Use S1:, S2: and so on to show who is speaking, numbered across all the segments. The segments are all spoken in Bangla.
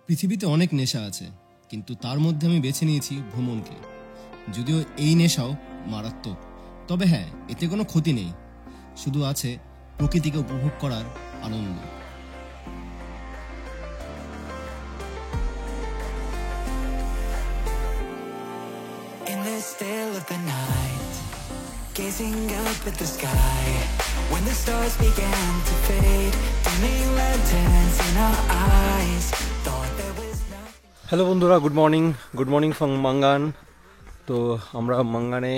S1: পৃথিবীতে অনেক নেশা আছে, কিন্তু তার মধ্যে আমি বেছে নিয়েছি ভ্রমণকে। যদিও এই নেশাও মারাত্মক, তবে হ্যাঁ, এতে কোনো ক্ষতি নেই, শুধু আছে প্রকৃতিকে উপভোগ করার আনন্দ।
S2: In the still of the night, gazing up at the sky, when the stars began to fade, dimming lanterns in our eyes, thought there was nothing.
S3: Hello বন্ধুরা, গুড মর্নিং ফ্রম মাঙ্গান। তো আমরা মাঙ্গানে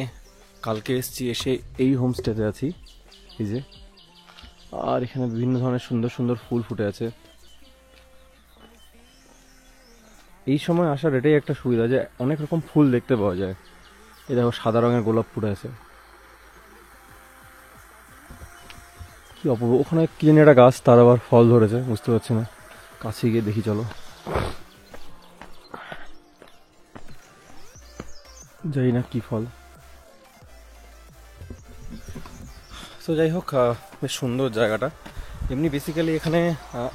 S3: কালকে এসে এই হোমস্টেতে আছি, এই যে। আর এখানে বিভিন্ন ধরনের সুন্দর সুন্দর ফুল ফুটে আছে। এই সময় আসার এটাই একটা সুবিধা যে অনেক রকম ফুল দেখতে পাওয়া যায়। এই দেখো, সাদা রঙের গোলাপ ফুটে আছে, কি অপূর্ব। ওখানে কি জানি একটা গাছ, তার আবার ফল ধরেছে, বুঝতে পারছি না, কাছে গিয়ে দেখি চলো। জানি না কি ফল। তো যাই হোক, বেশ সুন্দর জায়গাটা। এমনি বেসিক্যালি এখানে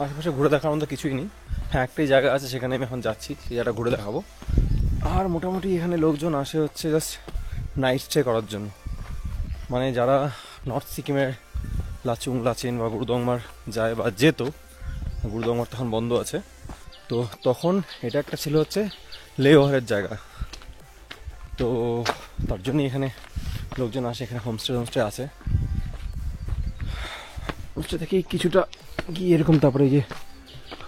S3: আশেপাশে ঘুরে দেখার মতো কিছুই নেই। হ্যাঁ, একটাই জায়গা আছে, সেখানে আমি এখন যাচ্ছি, সেই জায়গাটা ঘুরে দেখাবো। আর মোটামুটি এখানে লোকজন আসে হচ্ছে জাস্ট নাইট স্টে করার জন্য। মানে যারা নর্থ সিকিমের লাচুং, লাচেন বা গুরুদংমার যায় বা যেত, গুরুদংমার তখন বন্ধ আছে, তো তখন এটা একটা ছিল হচ্ছে লে ওভারের জায়গা। তো তার জন্যই এখানে লোকজন আসে। এখানে হোমস্টে আছে। হোমস্টে থেকে কিছুটা গিয়ে এরকম তারপরে গিয়ে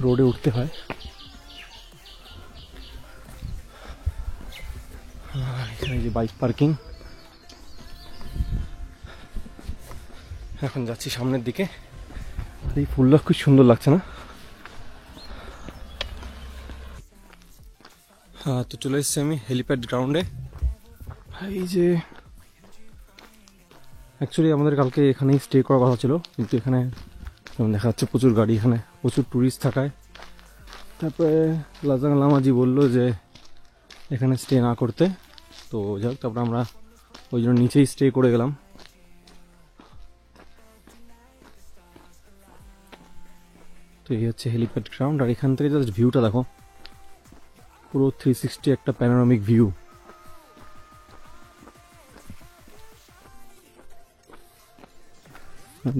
S3: রোডে উঠতে হয়। এখানে যে বাইক পার্কিং। এখন যাচ্ছি সামনের দিকে। এই ফুলটা খুব সুন্দর লাগছে না? হ্যাঁ, তো চলে এসেছি আমি হেলিপ্যাড গ্রাউন্ডে। এই যে অ্যাকচুয়ালি আমাদের কালকে এখানেই স্টে করার কথা ছিল, কিন্তু এখানে দেখা যাচ্ছে প্রচুর গাড়ি, এখানে প্রচুর ট্যুরিস্ট থাকায় তারপরে লাজাং লামাজি বললো যে এখানে স্টে না করতে। তো যাই হোক, তারপরে আমরা ওই জন্য নিচেই স্টে করে গেলাম। তো এই হচ্ছে হেলিপ্যাড গ্রাউন্ড। আর এখান থেকে জাস্ট ভিউটা দেখো, পুরো 360 একটা প্যানোরামিক ভিউ।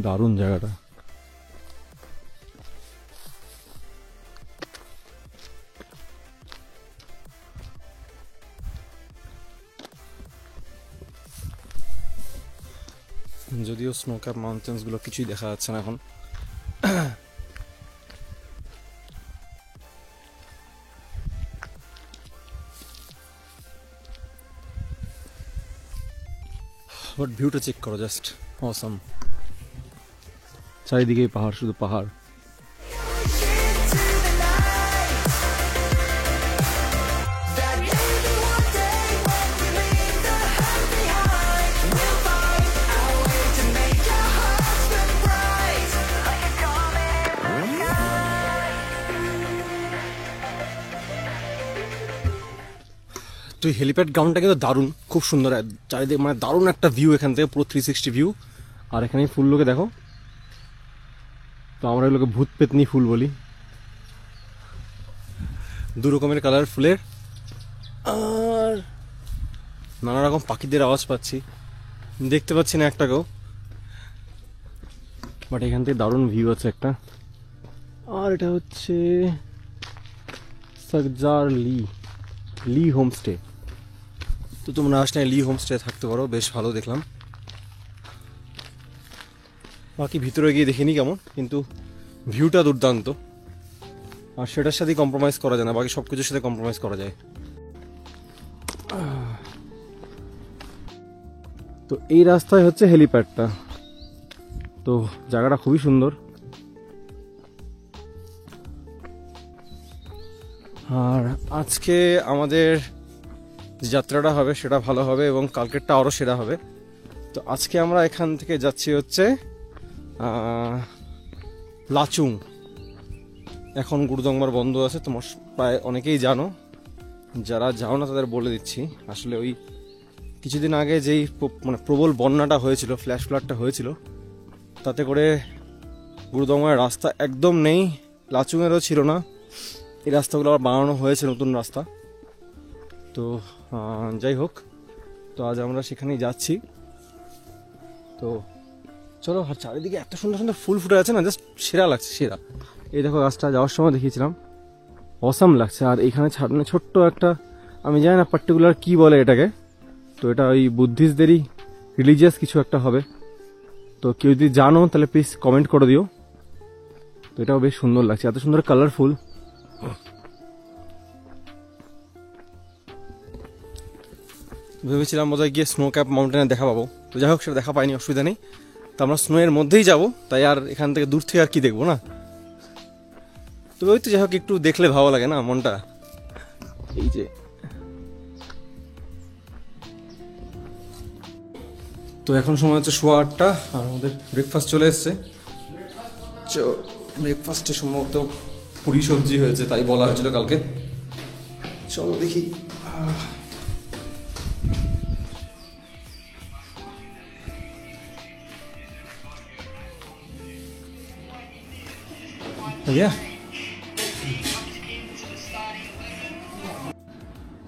S3: দারুণ জায়গাটা। যদিও স্নো ক্যাপ মাউন্টেন্স গুলো কিছুই দেখা যাচ্ছে না এখন। বাট ভিউটা চেক করো, জাস্ট অসাম। চারিদিকে পাহাড়, শুধু পাহাড়। তো এই হেলিপ্যাড গ্রাউন্ডটা কিন্তু দারুণ, খুব সুন্দর চারিদিকে, মানে দারুণ একটা ভিউ এখান থেকে, পুরো 360 ভিউ। আর এখানে ফুলগুলোকে দেখো, তো আমরা এগুলোকে ভূত পেতনি ফুল বলি। দু রকমের কালার ফুলের। আর নানা রকম পাখিদের আওয়াজ পাচ্ছি, দেখতে পাচ্ছি না একটাকেও, বাট এখান থেকে দারুণ ভিউ আছে একটা। আর এটা হচ্ছে সাকজার লি হোমস্টে। তো তোমরা আসলে লি হোমস্টে থাকতে পারো, বেশ ভালো দেখলাম। বাকি ভিতরে গিয়ে দেখিনি কেমন, কিন্তু ভিউটা দুর্দান্ত। আর সেটার সাথে কম্প্রোমাইজ করা যায় না, বাকি সব কিছুর সাথে কম্প্রোমাইজ করা যায়। তো এই রাস্তায় হচ্ছে হেলিপ্যাডটা। তো জায়গাটা খুবই সুন্দর। আর আজকে আমাদের যাত্রাটা হবে সেটা ভালো হবে, এবং কালকেরটা আরও সেরা হবে। তো আজকে আমরা এখান থেকে যাচ্ছি হচ্ছে লাচুং। এখন গুরুদংমার বন্ধ আছে, তোমার প্রায় অনেকেই জানো, যারা যাও না তাদের বলে দিচ্ছি। আসলে ওই কিছুদিন আগে যেই মানে প্রবল বন্যাটা হয়েছিল, ফ্ল্যাশ ফ্লাডটা হয়েছিল, তাতে করে গুরুদংমার রাস্তা একদম নেই, লাচুংয়েরও ছিল না। এই রাস্তাগুলো আবার বানানো হয়েছে, নতুন রাস্তা। তো যাই হোক, তো আজ আমরা সেখানেই যাচ্ছি। তো চলো, আর চারিদিকে এত সুন্দর সুন্দর ফুল ফুটে আছে না, জাস্ট সেরা লাগছে, সেরা। এই দেখো গাছটা যাওয়ার সময় দেখিয়েছিলাম, অসাম লাগছে। আর এখানে ছোট্ট একটা, আমি জানি না পার্টিকুলার কি বলে এটাকে, তো এটা ওই বুদ্ধিস্টদেরই রিলিজিয়াস কিছু একটা হবে। তো কেউ যদি জানো তাহলে প্লিজ কমেন্ট করে দিও। তো এটাও বেশ সুন্দর লাগছে, এত সুন্দর কালারফুল। ভেবেছিলাম বোধহয় গিয়ে স্নো ক্যাপ মাউন্টেনে দেখা পাবো, তো যাই হোক সেটা দেখা পাইনি, অসুবিধা নেই। তো আমরা স্নো এর মধ্যেই যাবো, তাই আর এখান থেকে দূর থেকে আর কি দেখবো না। তবে ওই তো যাই হোক একটু দেখলে ভালো লাগে না মনটা। এই যে তো এখন সময় হচ্ছে 8:15, আর আমাদের ব্রেকফাস্ট চলে এসছে। ব্রেকফাস্টে সম্ভবত পুরি সবজি হয়েছে, তাই বলা হয়েছিল কালকে। চলো দেখি।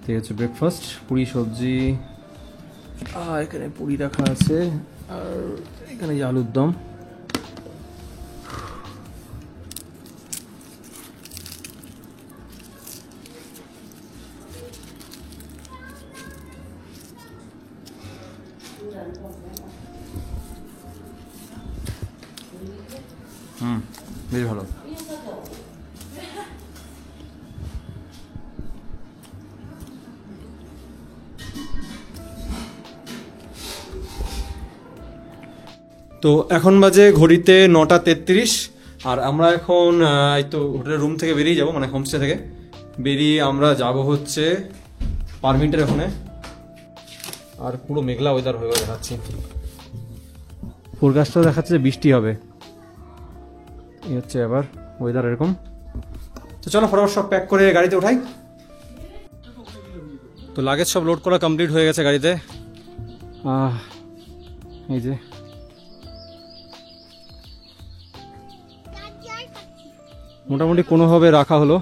S3: ঠিক আছে, ব্রেকফাস্ট পুরি সবজি, আর এখানে পুরি রাখা আছে, আর এখানে যে আলুর দম। বেশ ভালো। তো এখন বাজে ঘড়িতে 9:33, আর আমরা এখন এই তো হোটেলের রুম থেকে বেরিয়ে যাব, মানে হোমস্টে থেকে বেরিয়ে আমরা যাব হচ্ছে পারমিটের ওখানে। আর পুরো মেঘলা ওয়েদার হয়ে দেখাচ্ছে, ফোরকাস্টও দেখাচ্ছে যে বৃষ্টি হবে। এই হচ্ছে আবার ওয়েদার এরকম। তো চলো ফটাফট সব প্যাক করে গাড়িতে উঠাই। তো লাগেজ সব লোড করা কমপ্লিট হয়ে গেছে গাড়িতে। এই যে মোটামুটি কোনোভাবে রাখা হলো।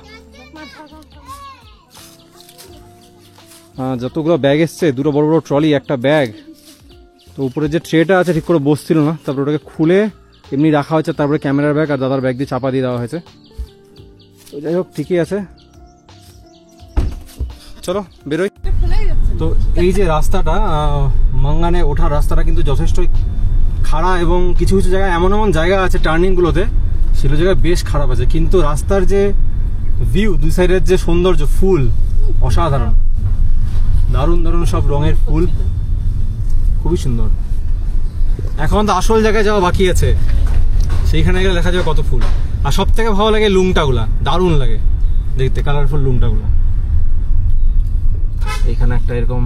S3: যতগুলো ব্যাগ এসছে, দুটো বড় বড় ট্রলি, একটা ব্যাগ। তো উপরে যে ট্রেটা আছে ঠিক করে বসছিল না, তারপর ওটাকে খুলে এমনি রাখা হয়েছে, তারপরে ক্যামেরার ব্যাগ আর দাদার ব্যাগ দিয়ে চাপা দিয়ে দেওয়া হয়েছে। তো যাই হোক ঠিকই আছে, চলো বেরোই। তো এই যে রাস্তাটা, মাঙ্গানে ওঠার রাস্তাটা কিন্তু যথেষ্ট খাড়া, এবং কিছু কিছু জায়গায় এমন এমন জায়গা আছে টার্নিংগুলোতে, সেগুলো জায়গায় বেশ খারাপ আছে। কিন্তু রাস্তার যে ভিউ, দুই সাইডের যে সৌন্দর্য, ফুল অসাধারণ, দারুণ দারুণ সব রঙের ফুল, খুবই সুন্দর। এখন তো আসল জায়গায় যাওয়া বাকি আছে, সেইখানে গেলে দেখা যাবে কত ফুল। আর সব থেকে ভালো লাগে লুংটাগুলা, দারুণ লাগে দেখতে, কালারফুল লুংটাগুলা। এইখানে একটা এরকম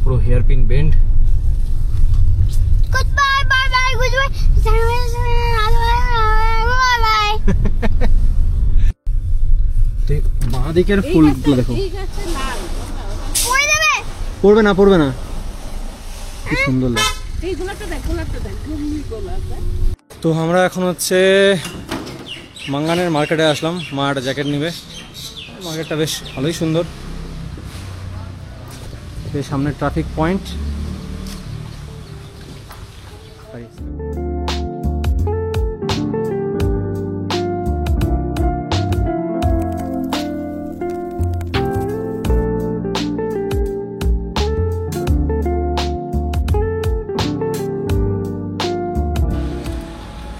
S3: পুরো হেয়ার পিন বেন্ড। বাঁ দিকের ফুলগুলো দেখো, পড়বে না পড়বে না, কি সুন্দর লাগে। তো আমরা এখন হচ্ছে মাঙ্গানের মার্কেটে আসলাম, মা একটা জ্যাকেট নিবে। মার্কেটটা বেশ ভালোই সুন্দর, বেশ সামনে ট্রাফিক পয়েন্ট।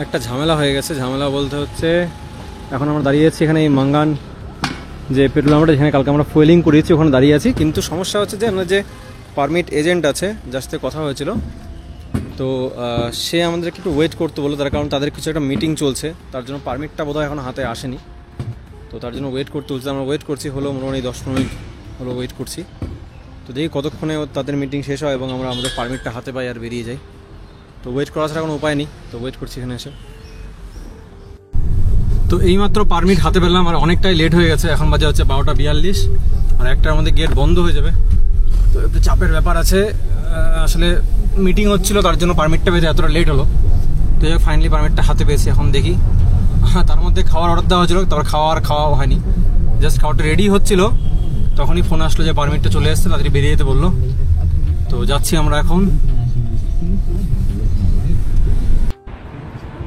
S3: একটা ঝামেলা হয়ে গেছে, ঝামেলা বলতে হচ্ছে এখন আমরা দাঁড়িয়ে আছি এখানে, এই মাঙ্গান যে পেট্রোল পাম্পটা যেখানে কালকে আমরা ফুয়েলিং করিয়েছি ওখানে দাঁড়িয়ে আছি। কিন্তু সমস্যা হচ্ছে যে আমরা যে পারমিট এজেন্ট আছে, যার সাথে কথা হয়েছিল, তো সে আমাদেরকে একটু ওয়েট করতে বললো, তার কারণ তাদের কিছু একটা মিটিং চলছে, তার জন্য পারমিটটা বোধহয় এখন হাতে আসেনি। তো তার জন্য ওয়েট করতে হচ্ছে, আমরা ওয়েট করছি, হলো মোটামুটি 10 মিনিট হলো ওয়েট করছি। তো দেখি কতক্ষণে তাদের মিটিং শেষ হয় এবং আমরা আমাদের পারমিটটা হাতে পাই আর বেরিয়ে যাই। তো ওয়েট করা ছাড়া কোনো উপায় নেই, তো ওয়েট করছি এখানে এসে। তো এইমাত্র পারমিট হাতে পেলাম, আর অনেকটাই লেট হয়ে গেছে, এখন বাজে হচ্ছে 12:42, আর একটা আমাদের গেট বন্ধ হয়ে যাবে। তো একটু চাপের ব্যাপার আছে, আসলে মিটিং হচ্ছিল, তার জন্য পারমিটটা পেতে এতটা লেট হলো। তো ফাইনালি পারমিটটা হাতে পেয়েছি, এখন দেখি। তার মধ্যে খাওয়ার অর্ডার দেওয়া হয়েছিল, তারপর খাওয়া হয়নি, জাস্ট কাউটা রেডি হচ্ছিল, তখনই ফোন আসলো যে পারমিটটা চলে এসছে, তাড়াতাড়ি বেরিয়ে যেতে বললো। তো যাচ্ছি আমরা এখন।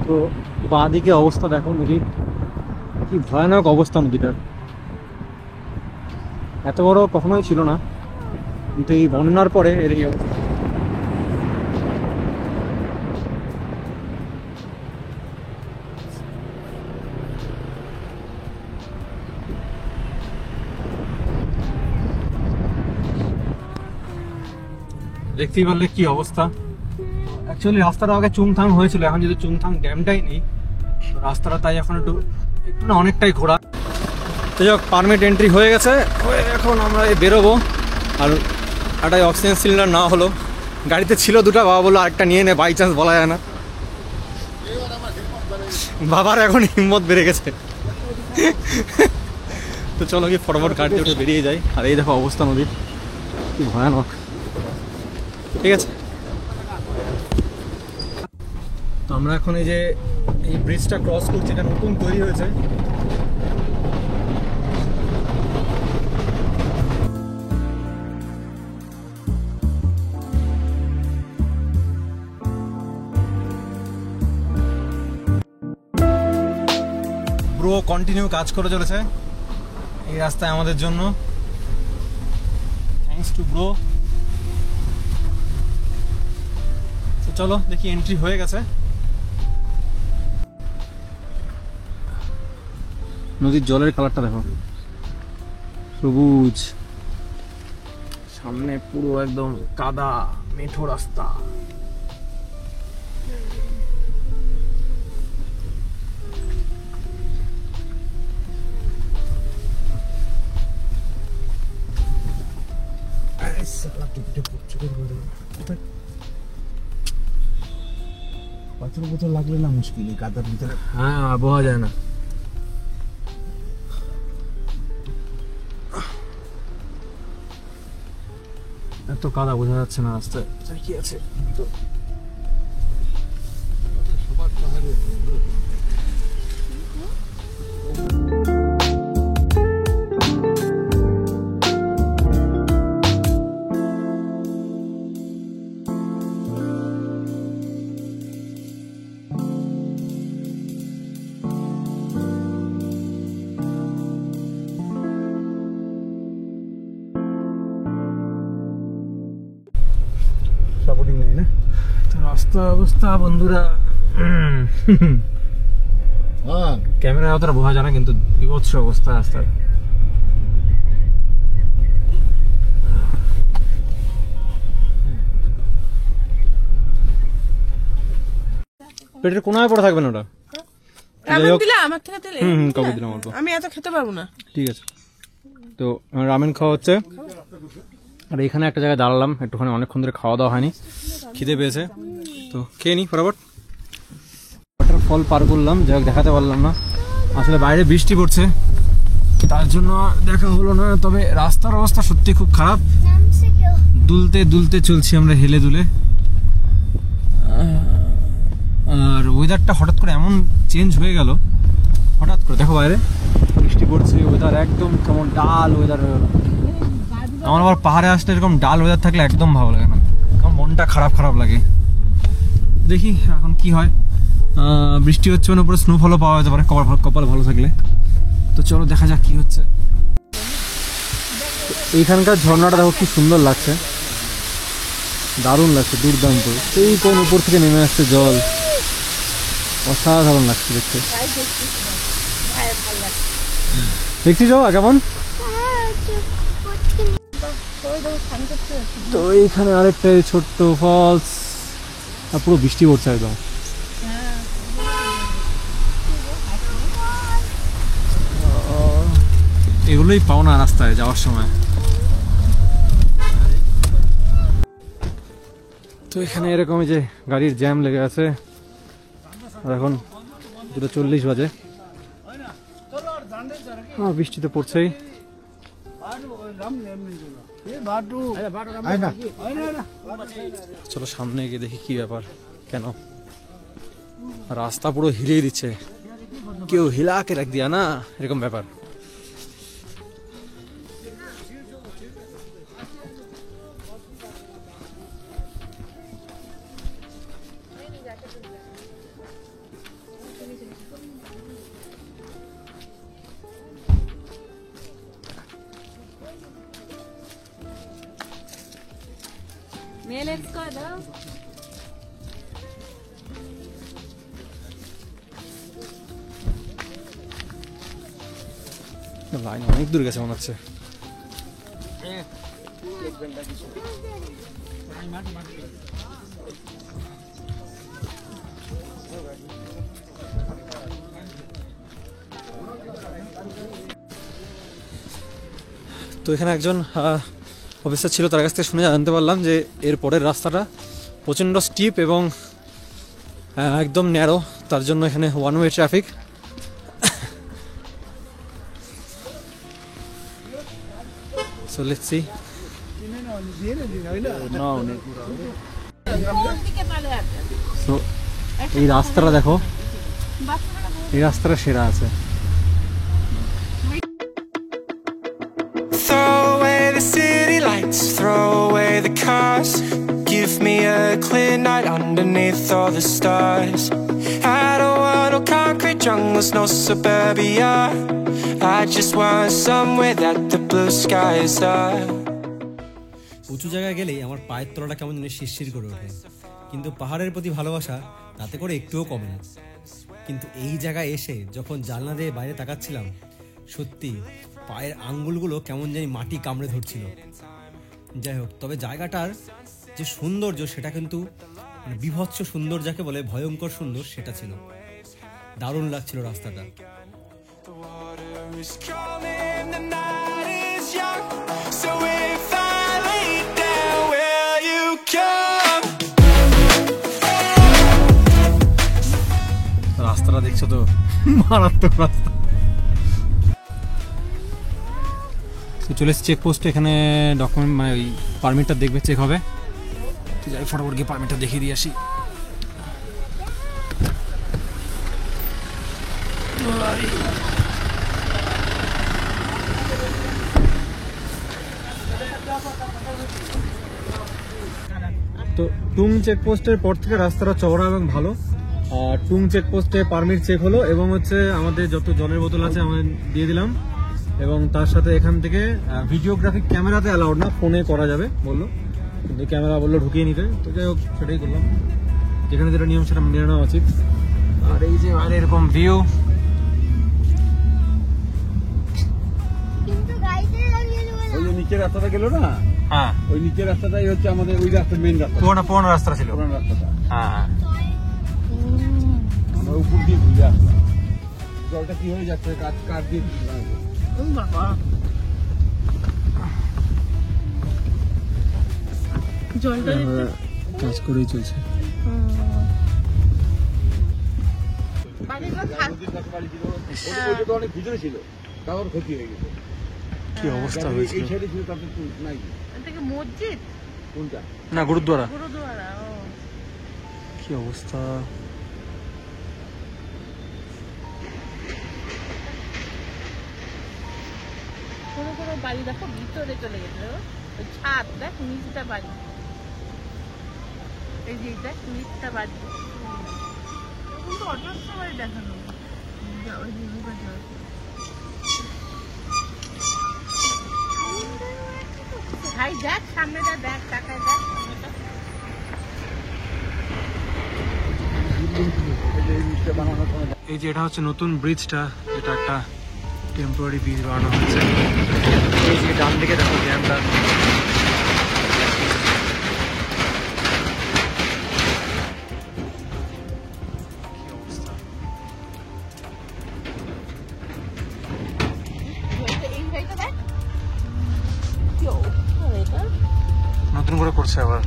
S3: তো বাঁ দিকে অবস্থা দেখো নদীর, কি ভয়ানক অবস্থা নদীটার। এত বড় কখনোই ছিল না, কিন্তু এই বন্যার পরে এর এই অবস্থা। দেখতেই পারলে কি অবস্থা। অ্যাকচুয়ালি রাস্তাটা আগে চুংথাং হয়েছিল, এখন যদি চুংথাং ড্যামটাই নেই, তো রাস্তাটা তাই এখন একটু না অনেকটাই ঘোরা। তো যাক, পারমিট এন্ট্রি হয়ে গেছে, এখন আমরা বেরোবো। আর একটা অক্সিজেন সিলিন্ডার না হলো, গাড়িতে ছিল দুটো, বাবা বললো আরেকটা নিয়ে নে, বাই চান্স বলা যায় না। বাবার এখন হিম্মত বেড়ে গেছে। তো চলো কি ফটাফট গাড়িতে উঠে বেরিয়ে যাই। আর এই দেখো অবস্থা নদীর, কি ভয়ানক। ঠিক আছে, তো আমরা এখন এই যে এই ব্রিজটা ক্রস করছি, এটা নতুন তৈরি হয়েছে। ব্রো কন্টিনিউ কাজ করে চলেছে এই রাস্তায় আমাদের জন্য, থ্যাঙ্কস টু ব্রো। চলো দেখি, এন্ট্রি হয়ে গেছে। নদীর জলের কালারটা দেখো, সবুজ, সামনে পুরো একদম কাদা মেঠো রাস্তা।
S4: পাথর বোতল লাগলে না মুশকিল, এই কাদার ভিতরে।
S3: হ্যাঁ, বোঝা যায় না। এত কাদা বোঝা যাচ্ছে না রাস্তায় কি আছে। তো
S4: সাপোর্টিং নেই না
S3: রাস্তা অবস্থা বন্ধুরা, ক্যামেরায় অতটা বোঝা যায় না, কিন্তু বিভৎস অবস্থা রাস্তার। পেটের কোনায় পড়ে থাকবে না ওটা। কাউকে দিলাম অল্প,
S5: আমি এত খেতে পারবো না।
S3: ঠিক আছে। তো রামেন খাওয়া হচ্ছে, আর এখানে একটা জায়গায় দাঁড়ালাম একটুখানি, অনেকক্ষণ ধরে খাওয়া দাওয়া হয়নি, খিদে পেয়েছে, তো খেয়ে নিই ফটাফট। ওয়াটারফল পার করলাম, যাই হোক দেখাতে পারলাম না, আসলে বাইরে বৃষ্টি পড়ছে, তার জন্য দেখা হলো না। তবে রাস্তার অবস্থা সত্যি খুব খারাপ, দুলতে দুলতে চলছি আমরা, হেলে দুলে। আর ওয়েদারটা হঠাৎ করে এমন চেঞ্জ হয়ে গেল, হঠাৎ করে দেখো বাইরে বৃষ্টি পড়ছে, ওয়েদার একদম কেমন ডাল ওয়েদার হয়ে গেল। আমার আবার পাহাড়ে আসলে এরকম ডাল ওয়েদার থাকলে একদম ভালো লাগে না, আমার মনটা খারাপ খারাপ লাগে। দেখি এখন কি হয়, বৃষ্টি হচ্ছে মানে উপরে স্নোফলও পাওয়া যেতে পারে কপাল ভালো থাকলে। তো চলো দেখা যাক কি হচ্ছে। এইখানকার ঝর্ণাটা দেখো কি সুন্দর লাগছে, দারুণ লাগছে, দুর্দান্ত। সেই কোন উপর থেকে নেমে আসছে জল, অসাধারণ লাগছে দেখতে। দেখছিস কেমন? তো এইখানে আরেকটা ছোট্ট ফলস, আর পুরো বৃষ্টি পড়ছে একদম। এগুলোই পাও না রাস্তায় যাওয়ার সময়। তো এখানে এরকম যে গাড়ির জ্যাম লেগে আছে, আর এখন 2:40 বাজে, বৃষ্টি তো পড়ছেই। চলো সামনে গিয়ে দেখি কি ব্যাপার, কেন রাস্তা পুরো হিলিয়ে দিচ্ছে, কেউ হিলাকে রাখ দিয়া না, এরকম ব্যাপার।
S5: মেলেক্স করে দাও।
S3: লাইন অনেক দূর গেছে মনে হচ্ছে। তো এখানে একজন অফিসার ছিল, তার কাছ থেকে শুনে জানতে পারলাম যে এর পরের রাস্তাটা প্রচণ্ড স্টিপ এবং একদম ন্যারো, তার জন্য এখানে one way traffic. So let's see. So এই রাস্তাটা দেখো, এই রাস্তাটা সেরা আছে।
S2: Throw away the city lights, throw away the cars. Give me a clear night underneath all the stars. I don't want no concrete jungles, no suburbia. I just want somewhere that the blue skies are.
S6: উঁচু জায়গায় গেলেই আমার পায়ের তলাটা কেমন যেন শিরশির করে ওঠে, কিন্তু পাহাড়ের প্রতি ভালোবাসা তাতে করে একটুও কমে না। কিন্তু এই জায়গায় এসে যখন জানলা দিয়ে বাইরে তাকাচ্ছিলাম, সত্যি পায়ের আঙ্গুলগুলো কেমন জানি মাটি কামড়ে ধরছিল। যাই হোক, তবে জায়গাটার যে সৌন্দর্য সেটা কিন্তু বিভৎস সুন্দর, যাকে বলে ভয়ঙ্কর সুন্দর, সেটা ছিল। দারুণ লাগছিল রাস্তাটা।
S2: The water is calling, the night is young. So if I lay down, will you come?
S3: রাস্তাটা দেখছো তো, মারাত্মক রাস্তা। চলে এসেছি চেকপোস্টে, এখানে ডকুমেন্ট মানে ওই পারমিটটা দেখবে, চেক হবে। তো যাই ফটাফট গিয়ে পারমিটটা দেখিয়ে দিয়ে আসি। তো টুং চেকপোস্টের পর থেকে রাস্তাটা চওড়া এবং ভালো। আর টুং চেকপোস্টে পারমিট চেক হলো এবং হচ্ছে আমাদের যত জলের বোতল আছে আমরা দিয়ে দিলাম, এবং তার সাথে এখান থেকে ভিডিওগ্রাফি ক্যামেরাতে অ্যালাউড না, ফোনে করা যাবে বললো, কিন্তু ক্যামেরা বললো ঢুকিয়ে নিতে। তো যাই হোক, সেটাই করলাম, যেখানে যেটা নিয়ম সেটা মেনে নেওয়া উচিত। আর এই যে বাইরে এরকম ভিউ,
S4: ওই যে নিচের রাস্তাটা গেল না,
S3: হ্যাঁ
S4: ওই নিচের রাস্তাটাই হচ্ছে আমাদের ওই রাস্তা, মেন রাস্তা,
S3: পুরোনো রাস্তা ছিল,
S4: পুরান রাস্তাটা।
S3: হ্যাঁ
S4: আমরা উপর দিয়ে ঘুরে আসলাম। জলটা কি হয়ে যাচ্ছে, কাঠ দিয়ে
S3: কাজ করেই চলছে।
S4: অনেক ভিতরে ছিল, তারপর ক্ষতি হয়ে গেছে।
S3: কি অবস্থা হয়েছে,
S4: এই সাইডে ছিল, তারপর নাই।
S5: মসজিদ
S4: কোনটা?
S3: না গুরুদ্বারা,
S5: গুরুদুয়ারা।
S3: কি অবস্থা।
S5: কোনো কোনো বাড়ি দেখো ভিতরে চলে গেছে, ওই ছাদ দেখ, নিচটা বাড়ি, এই যে দেখ নিচটা বাড়ি, কিন্তু অটোর সময় দেখানো ভাই, দেখ সামনেটা, দেখ টাকায়, দেখ
S3: এই যে এটা হচ্ছে নতুন ব্রিজটা, এটা একটা টেম্পোরারি ব্রিজ বানানো হচ্ছে। এই যে ডান দিকে দেখো জ্যামটা,
S5: এই ভাইটা দেখ কি অবস্থা এটা।
S3: নতুন করে করছে আবার।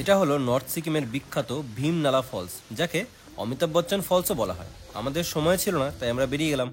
S1: এটা হলো নর্থ সিকিমের বিখ্যাত ভীমনালা ফলস, যাকে অমিতাভ বচ্চন ফলসও বলা হয়। আমাদের সময় ছিল না, তাই আমরা বেরিয়ে গেলাম।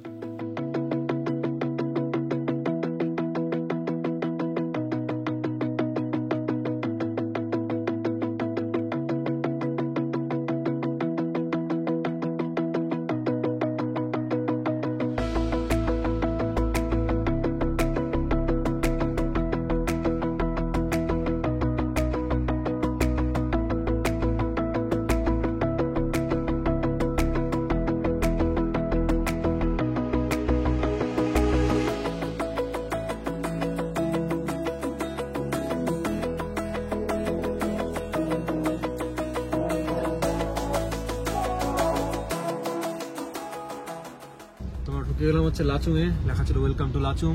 S3: তো আমরা ঢুকে গেলাম হচ্ছে লাচুংয়ে, লেখা ছিল ওয়েলকাম টু লাচুং।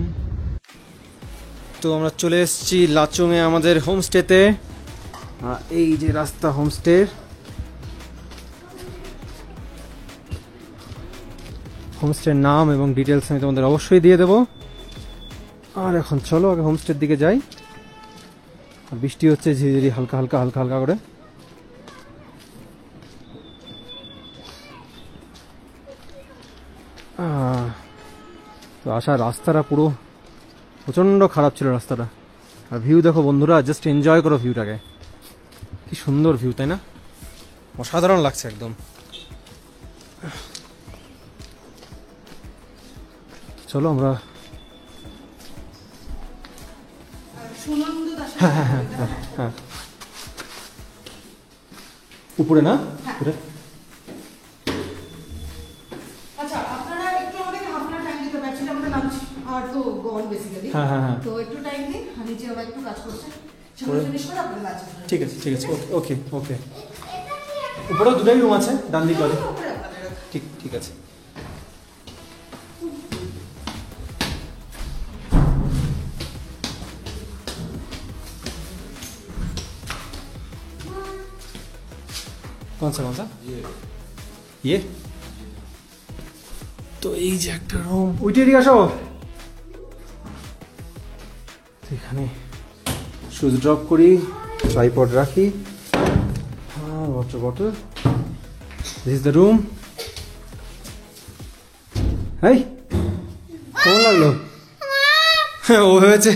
S3: তো আমরা চলে এসেছি লাচুংয়ে আমাদের হোমস্টেতে। এই যে রাস্তা হোমস্টের, হোমস্টের নাম এবং ডিটেলস আমি তোমাদের অবশ্যই দিয়ে দেবো। আর এখন চলো আগে হোমস্টের দিকে যাই। আর বৃষ্টি হচ্ছে ঝিরিঝিরি হালকা হালকা হালকা হালকা করে। তো আসার রাস্তাটা পুরো প্রচণ্ড খারাপ ছিল রাস্তাটা। আর ভিউ দেখো বন্ধুরা, জাস্ট এনজয় করো ভিউটাকে, কি সুন্দর ভিউ তাই না? অসাধারণ লাগছে একদম। চলো আমরা হ্যাঁ উপরে না উপরে।
S7: আচ্ছা আপনারা একটু আমাদেরকে হাফ আওয়ার টাইম দিতে পারছেন, আমরা লাঞ্চ আর তো গোল বেসিক্যালি।
S3: হ্যাঁ হ্যাঁ হ্যাঁ
S7: তো একটু টাইম দিন, নিচে ওরা একটু কাজ করছে, সেগুলো ফিনিশ করে আপনারা লাঞ্চ করবেন।
S3: ঠিক আছে ঠিক আছে, ওকে ওকে। উপরেও দুটাই রুম আছে, ডান দিকে আছে। ঠিক ঠিক আছে। कौन सा ये তো এই যে একটা রুম, ওইটা এদিকে আসো। এখানে শুজ ড্রপ করি, ট্রাইপড রাখি, আর water bottle. This is the room. এই কেমন লাগলো? ও ভেবেছে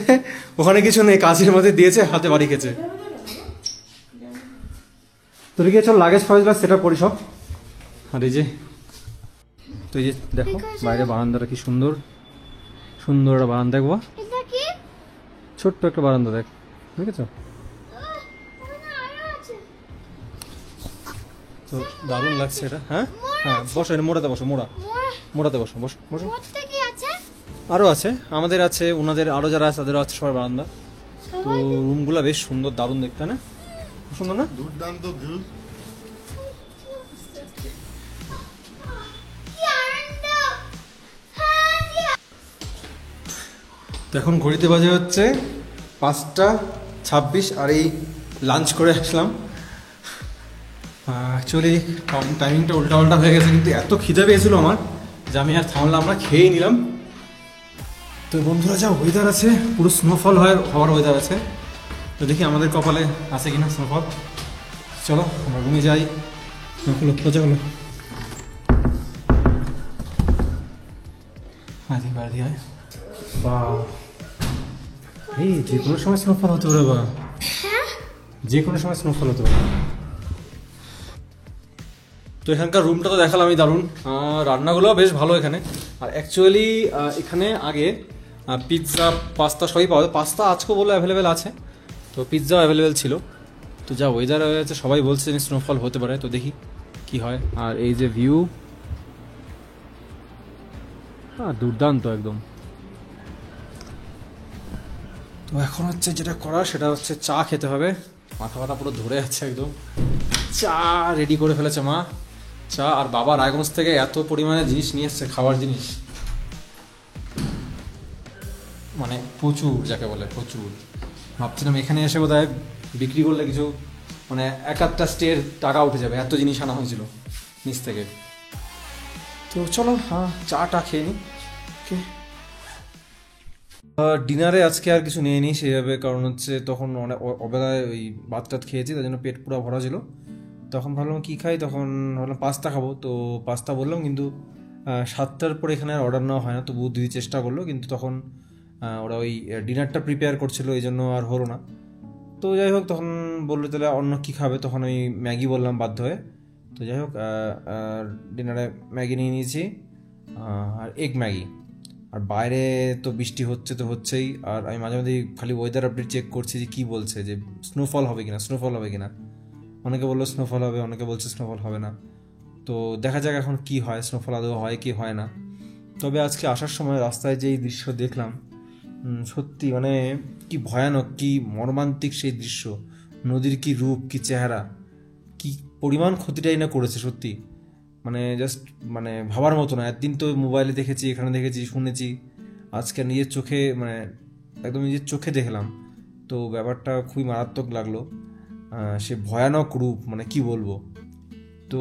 S3: ওখানে কিছু নেই, কাছের মধ্যে দিয়েছে, হাতে বাড়ি খেয়েছে। তোর গিয়ে চল লাগেজ ফাগেজ সেট আপ করি সব। আর এই যে তো এই যে দেখো বাইরে বারান্দাটা কি সুন্দর, সুন্দর একটা বারান্দা দেখবো, ছোট্ট একটা বারান্দা দেখ, দেখেছো? তো দারুণ লাগছে এটা। হ্যাঁ হ্যাঁ বসো, এটা মোড়াতে বসো, মোড়াতে বসো, বসো বসো। আরও আছে, আমাদের আছে, ওনাদের আরও যারা আছে তাদেরও আছে সবার বারান্দা। তো রুমগুলো বেশ সুন্দর, দারুণ দেখতে না, সুন্দর না?
S4: দুর্দান্ত ভিউ।
S3: তো এখন ঘড়িতে বাজে হচ্ছে 5:26, আর এই লাঞ্চ করে আসলাম। অ্যাকচুয়ালি টাইমিংটা উল্টা হয়ে গেছে, কিন্তু এত খিদে পেয়েছিল আমার যে আমি আর থামলাম না, খেয়েই নিলাম। তো বন্ধুরা যা ওয়েদার আছে, পুরো স্নোফল হওয়ার ওয়েদার আছে। তো দেখি আমাদের কপালে আছে কিনা স্নোফল। চলো আমরা রুমে যাই। হলো সোজা হলো, বাইরে দিয়ে এই যে কোনো সময় স্নোফল হতে পারে, বা যে কোনো সময় স্নোফল হতে পারে। তো এখানকার রুমটা তো দেখালাম আমি, দারুণ। রান্নাগুলো বেশ ভালো এখানে। আর অ্যাকচুয়ালি এখানে আগে পিৎজা পাস্তা সবই পাওয়া যায়। পাস্তা আজকেও বলে অ্যাভেলেবেল আছে, তো পিৎজাও অ্যাভেলেবেল ছিল। তো যা ওয়েদার হয়েছে সবাই বলছে স্নোফল হতে পারে, তো দেখি কি হয়। আর এই যে ভিউ, দুর্দান্ত একদম। তো এখন হচ্ছে যেটা করা সেটা হচ্ছে চা খেতে হবে। মাথা ব্যথা পুরো ধরে যাচ্ছে একদম। চা রেডি করে ফেলেছে মা, চা। আর বাবা রায়গঞ্জ থেকে এত পরিমাণে জিনিস নিয়ে এসছে, খাবার জিনিস, মানে প্রচুর, যাকে বলে প্রচুর। ভাবছিলাম এখানে এসে বোধহয় বিক্রি করলে কিছু, মানে এক আধটা স্টের টাকা উঠে যাবে, এত জিনিস আনা হয়েছিল নিচ থেকে। তো চলো চাটা খেয়ে নিই। ওকে, ডিনারে আজকে আর কিছু নিয়ে নিই সেইভাবে, কারণ হচ্ছে তখন অনেক অবেলায় ওই ভাত টাত খেয়েছি, তার জন্য পেট পুরো ভরা ছিল। তখন ভাবলাম কী খাই, তখন ভাবলাম পাস্তা খাবো। তো পাস্তা বললাম, কিন্তু 7টার পরে এখানে আর অর্ডার নেওয়া হয় না। তবু দিদি চেষ্টা করলো, কিন্তু তখন ওরা ওই ডিনারটা প্রিপেয়ার করছিল, এই জন্য আর হলো না। তো যাই হোক, তখন বললো তাহলে অন্য কী খাবে, তখন ওই ম্যাগি বললাম বাধ্য হয়ে। তো যাই হোক, ডিনারে ম্যাগি নিয়ে নিয়েছি, আর এগ ম্যাগি। আর বাইরে তো বৃষ্টি হচ্ছে তো হচ্ছেই। আর আমি মাঝে মাঝে খালি ওয়েদার আপডেট চেক করছি যে কী বলছে, যে স্নোফল হবে কিনা। অনেকে বললো স্নোফল হবে, অনেকে বলছে স্নোফল হবে না। তো দেখা যাক এখন কি হয়, স্নোফল আদৌ হয় কি হয় না। তবে আজকে আসার সময় রাস্তায় যেই দৃশ্য দেখলাম, সত্যি মানে কি ভয়ানক, কি মর্মান্তিক সেই দৃশ্য। নদীর কি রূপ, কি চেহারা, কি পরিমাণ ক্ষতিটাই না করেছে সত্যি। মানে জাস্ট মানে ভাবার মতো না। একদিন তো মোবাইলে দেখেছি, এখানে দেখেছি, শুনেছি, আজকে নিজের চোখে মানে একদম নিজের চোখে দেখলাম। তো ব্যাপারটা খুবই মারাত্মক লাগলো। সে ভয়ানক রূপ, মানে কি বলবো। তো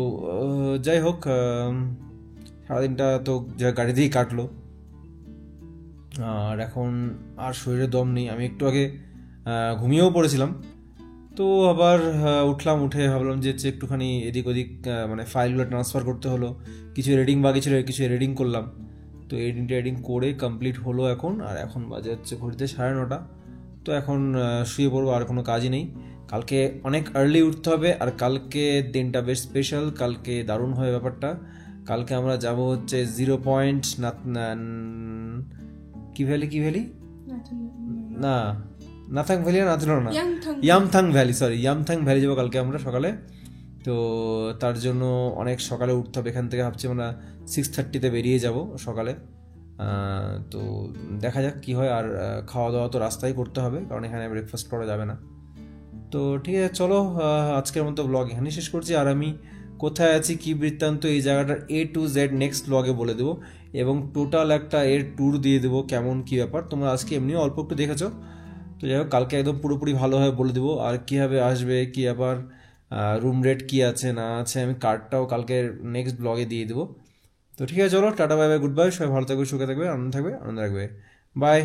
S3: যাই হোক, সারাদিনটা তো গাড়িতেই কাটলো, আর এখন আর শরীরে দম নেই। আমি একটু আগে ঘুমিয়েও পড়েছিলাম, তো আবার উঠলাম, উঠে ভাবলাম যে একটুখানি এদিক ওদিক মানে ফাইলগুলো ট্রান্সফার করতে হলো, কিছু রেডিং বাকি ছিল, কিছু এডিটিং করলাম। তো এডিটিং করে কমপ্লিট হলো এখন, আর এখন বাজে হচ্ছে ঘড়িতে 9:30। তো এখন শুয়ে পড়বো, আর কোনো কাজই নেই। কালকে অনেক আর্লি উঠতে হবে, আর কালকে দিনটা বেশ স্পেশাল, কালকে দারুণ হবে ব্যাপারটা। কালকে আমরা যাব হচ্ছে 0 পয়েন্ট কি ভ্যালি না, নাথাং ভ্যালি না, Yumthang valley, sorry Yumthang valley যাবো কালকে আমরা সকালে। তো তার জন্য অনেক সকালে উঠতে হবে। এখান থেকে ভাবছি আমরা 6:30-তে বেরিয়ে যাব সকালে। তো দেখা যাক কি হয়। আর খাওয়া দাওয়া তো রাস্তায় করতে হবে, কারণ এখানে ব্রেকফাস্ট করা যাবে না। তো ঠিক আছে, চলো আজকের মতো ব্লগ এখানেই শেষ করছি। আর আমি কোথায় আছি, কি বৃত্তান্ত, এই জায়গাটার A to Z নেক্সট ব্লগে বলে দেবো, এবং টোটাল একটা এর ট্যুর দিয়ে দেবো কেমন কী ব্যাপার। তোমরা আজকে এমনিও অল্প একটু দেখেছো, তো যাই হোক কালকে একদম পুরোপুরি ভালোভাবে বলে দেবো। আর কীভাবে আসবে, কী ব্যাপার, রুম রেট কী আছে না আছে, আমি কার্ডটাও কালকে নেক্সট ব্লগে দিয়ে দেবো। তো ঠিক আছে, চলো tata, bye bye, good bye. সবাই ভালো থাকবে, সুখে থাকবে, আনন্দ থাকবে, আনন্দ রাখবে, বাই।